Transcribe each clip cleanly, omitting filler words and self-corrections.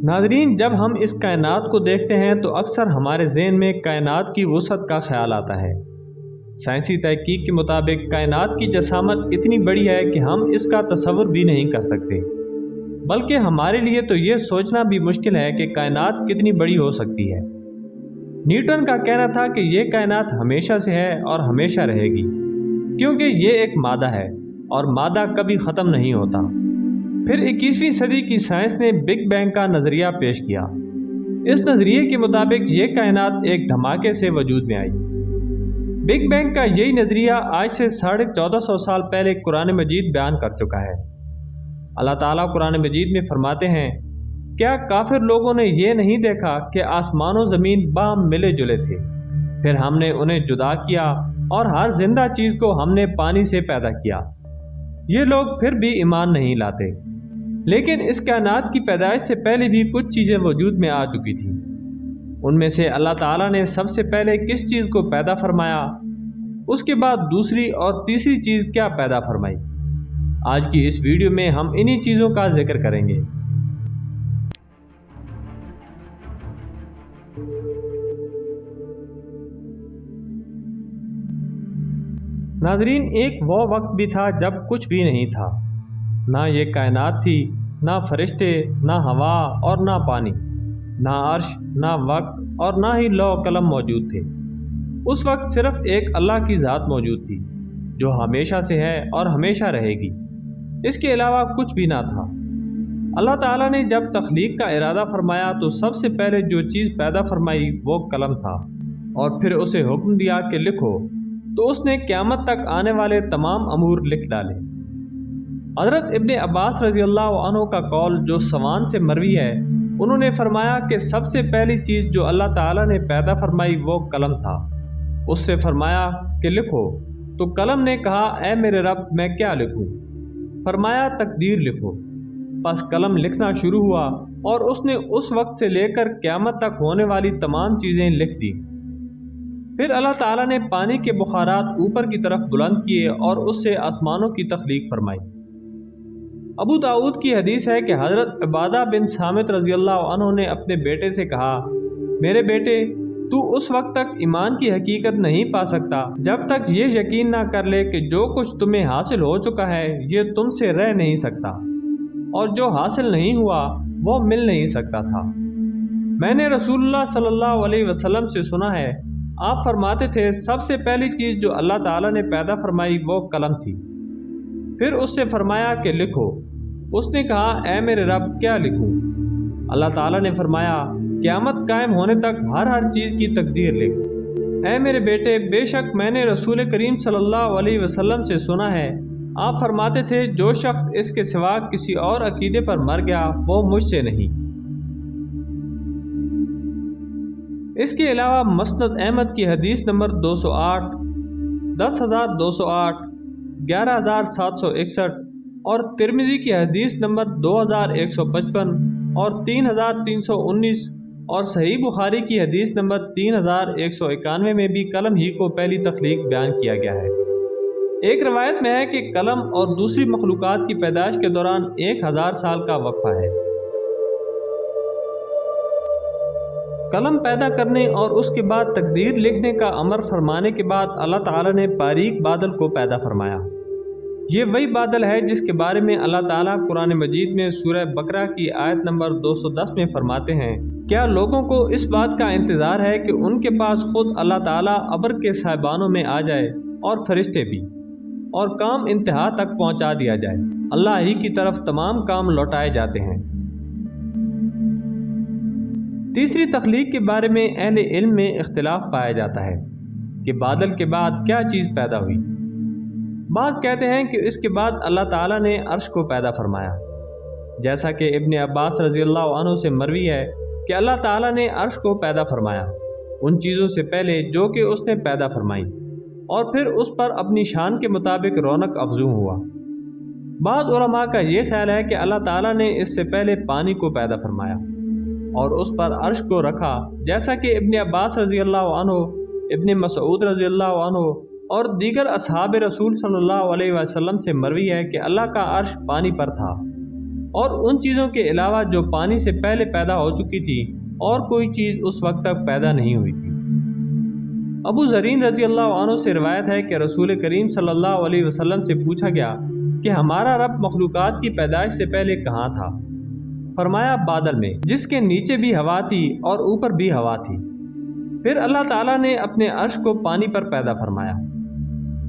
ناظرین، جب ہم اس کائنات کو دیکھتے ہیں تو اکثر ہمارے ذہن میں کائنات کی وسعت کا خیال آتا ہے۔ سائنسی تحقیق کے مطابق کائنات کی جسامت اتنی بڑی ہے کہ ہم اس کا تصور بھی نہیں کر سکتے، بلکہ ہمارے لیے تو یہ سوچنا بھی مشکل ہے کہ کائنات کتنی بڑی ہو سکتی ہے۔ نیوٹن کا کہنا تھا کہ یہ کائنات ہمیشہ سے ہے اور ہمیشہ رہے گی، کیونکہ یہ ایک مادہ ہے اور مادہ کبھی ختم نہیں ہوتا۔ پھر 21ویں صدی کی سائنس نے بگ بینگ کا نظریہ پیش کیا۔ اس نظریے کے مطابق یہ کائنات ایک دھماکے سے وجود میں آئی۔ بگ بینگ کا یہی نظریہ آج سے 1450 سال پہلے قرآن مجید بیان کر چکا ہے۔ اللہ تعالیٰ قرآن مجید میں فرماتے ہیں، کیا کافر لوگوں نے یہ نہیں دیکھا کہ آسمان و زمین باہم ملے جلے تھے، پھر ہم نے انہیں جدا کیا اور ہر زندہ چیز کو ہم نے پانی سے پیدا کیا۔ یہ لوگ پھر بھی ایمان نہیں لاتے۔ لیکن اس کائنات کی پیدائش سے پہلے بھی کچھ چیزیں وجود میں آ چکی تھیں۔ ان میں سے اللہ تعالیٰ نے سب سے پہلے کس چیز کو پیدا فرمایا، اس کے بعد دوسری اور تیسری چیز کیا پیدا فرمائی۔ آج کی اس ویڈیو میں ہم انہی چیزوں کا ذکر کریں گے۔ ناظرین، ایک وہ وقت بھی تھا جب کچھ بھی نہیں تھا، نہ یہ کائنات تھی، نہ فرشتے، نہ ہوا اور نہ پانی، نہ عرش، نہ وقت اور نہ ہی لوح و قلم موجود تھے۔ اس وقت صرف ایک اللہ کی ذات موجود تھی جو ہمیشہ سے ہے اور ہمیشہ رہے گی۔ اس کے علاوہ کچھ بھی نہ تھا۔ اللہ تعالیٰ نے جب تخلیق کا ارادہ فرمایا تو سب سے پہلے جو چیز پیدا فرمائی وہ قلم تھا، اور پھر اسے حکم دیا کہ لکھو، تو اس نے قیامت تک آنے والے تمام امور لکھ ڈالے۔ حضرت ابن عباس رضی اللہ عنہ کا قول جو سوان سے مروی ہے، انہوں نے فرمایا کہ سب سے پہلی چیز جو اللہ تعالیٰ نے پیدا فرمائی وہ قلم تھا۔ اس سے فرمایا کہ لکھو، تو قلم نے کہا، اے میرے رب، میں کیا لکھوں؟ فرمایا تقدیر لکھو۔ پس قلم لکھنا شروع ہوا اور اس نے اس وقت سے لے کر قیامت تک ہونے والی تمام چیزیں لکھ دی۔ پھر اللہ تعالیٰ نے پانی کے بخارات اوپر کی طرف بلند کیے اور اس سے آسمانوں کی تخلیق فرمائی۔ ابو داؤد کی حدیث ہے کہ حضرت عبادہ بن صامت رضی اللہ عنہ نے اپنے بیٹے سے کہا، میرے بیٹے، تو اس وقت تک ایمان کی حقیقت نہیں پا سکتا جب تک یہ یقین نہ کر لے کہ جو کچھ تمہیں حاصل ہو چکا ہے یہ تم سے رہ نہیں سکتا، اور جو حاصل نہیں ہوا وہ مل نہیں سکتا تھا۔ میں نے رسول اللہ صلی اللہ علیہ وسلم سے سنا ہے، آپ فرماتے تھے سب سے پہلی چیز جو اللہ تعالیٰ نے پیدا فرمائی وہ قلم تھی۔ پھر اس سے فرمایا کہ لکھو۔ اس نے کہا، اے میرے رب، کیا لکھوں؟ اللہ تعالیٰ نے فرمایا، قیامت قائم ہونے تک ہر چیز کی تقدیر لکھ۔ اے میرے بیٹے، بے شک میں نے رسول کریم صلی اللہ علیہ وسلم سے سنا ہے، آپ فرماتے تھے جو شخص اس کے سوا کسی اور عقیدے پر مر گیا وہ مجھ سے نہیں۔ اس کے علاوہ مسند احمد کی حدیث نمبر 208، 10,208، 11,761 اور ترمذی کی حدیث نمبر 2,155 اور 3,319 اور صحیح بخاری کی حدیث نمبر 3,191 میں بھی قلم ہی کو پہلی تخلیق بیان کیا گیا ہے۔ ایک روایت میں ہے کہ قلم اور دوسری مخلوقات کی پیدائش کے دوران 1000 سال کا وقفہ ہے۔ قلم پیدا کرنے اور اس کے بعد تقدیر لکھنے کا امر فرمانے کے بعد اللہ تعالیٰ نے باریک بادل کو پیدا فرمایا۔ یہ وہی بادل ہے جس کے بارے میں اللہ تعالیٰ قرآن مجید میں سورہ بقرہ کی آیت نمبر 210 میں فرماتے ہیں، کیا لوگوں کو اس بات کا انتظار ہے کہ ان کے پاس خود اللہ تعالیٰ ابر کے سائبانوں میں آ جائے اور فرشتے بھی، اور کام انتہا تک پہنچا دیا جائے؟ اللہ ہی کی طرف تمام کام لوٹائے جاتے ہیں۔ تیسری تخلیق کے بارے میں اہل علم میں اختلاف پایا جاتا ہے کہ بادل کے بعد کیا چیز پیدا ہوئی۔ بعض کہتے ہیں کہ اس کے بعد اللہ تعالیٰ نے عرش کو پیدا فرمایا، جیسا کہ ابن عباس رضی اللہ عنہ سے مروی ہے کہ اللہ تعالیٰ نے عرش کو پیدا فرمایا ان چیزوں سے پہلے جو کہ اس نے پیدا فرمائی، اور پھر اس پر اپنی شان کے مطابق رونق افزوں ہوا۔ بعض علماء کا یہ خیال ہے کہ اللہ تعالیٰ نے اس سے پہلے پانی کو پیدا فرمایا اور اس پر عرش کو رکھا، جیسا کہ ابن عباس رضی اللہ عنہ، ابن مسعود رضی اللہ عنہ اور دیگر اصحاب رسول صلی اللہ علیہ وسلم سے مروی ہے کہ اللہ کا عرش پانی پر تھا اور ان چیزوں کے علاوہ جو پانی سے پہلے پیدا ہو چکی تھی اور کوئی چیز اس وقت تک پیدا نہیں ہوئی تھی۔ ابو زرین رضی اللہ عنہ سے روایت ہے کہ رسول کریم صلی اللہ علیہ وسلم سے پوچھا گیا کہ ہمارا رب مخلوقات کی پیدائش سے پہلے کہاں تھا؟ فرمایا بادل میں، جس کے نیچے بھی ہوا تھی اور اوپر بھی ہوا تھی۔ پھر اللہ تعالیٰ نے اپنے عرش کو پانی پر پیدا فرمایا۔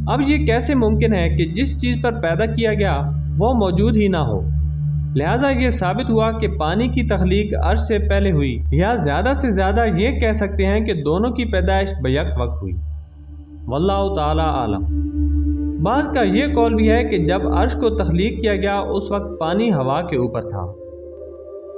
اب یہ کیسے ممکن ہے کہ جس چیز پر پیدا کیا گیا وہ موجود ہی نہ ہو؟ لہٰذا یہ ثابت ہوا کہ پانی کی تخلیق عرش سے پہلے ہوئی، یا زیادہ سے زیادہ یہ کہہ سکتے ہیں کہ دونوں کی پیدائش بیک وقت ہوئی۔ واللہ تعالی عالم۔ بعض کا یہ قول بھی ہے کہ جب عرش کو تخلیق کیا گیا اس وقت پانی ہوا کے اوپر تھا۔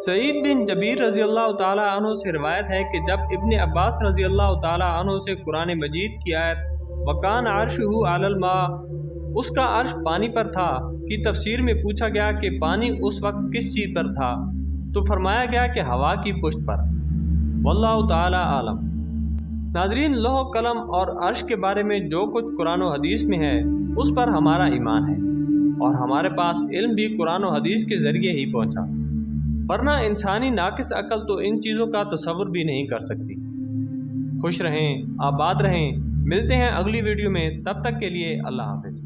سعید بن جبیر رضی اللہ تعالی عنہ سے روایت ہے کہ جب ابن عباس رضی اللہ تعالی عنہ سے قرآن مجید کی آیت وَكَانَ عَرْشُهُ عَلَى الْمَاءِ، اس کا عرش پانی پر تھا، کی تفسیر میں پوچھا گیا کہ پانی اس وقت کس چیز پر تھا، تو فرمایا گیا کہ ہوا کی پشت پر۔ واللہ تعالی عالم۔ ناظرین، لوح قلم اور عرش کے بارے میں جو کچھ قرآن و حدیث میں ہے اس پر ہمارا ایمان ہے، اور ہمارے پاس علم بھی قرآن و حدیث کے ذریعے ہی پہنچا، ورنہ انسانی ناقص عقل تو ان چیزوں کا تصور بھی نہیں کر سکتی۔ خوش رہیں، آباد رہیں، ملتے ہیں اگلی ویڈیو میں، تب تک کے لیے اللہ حافظ۔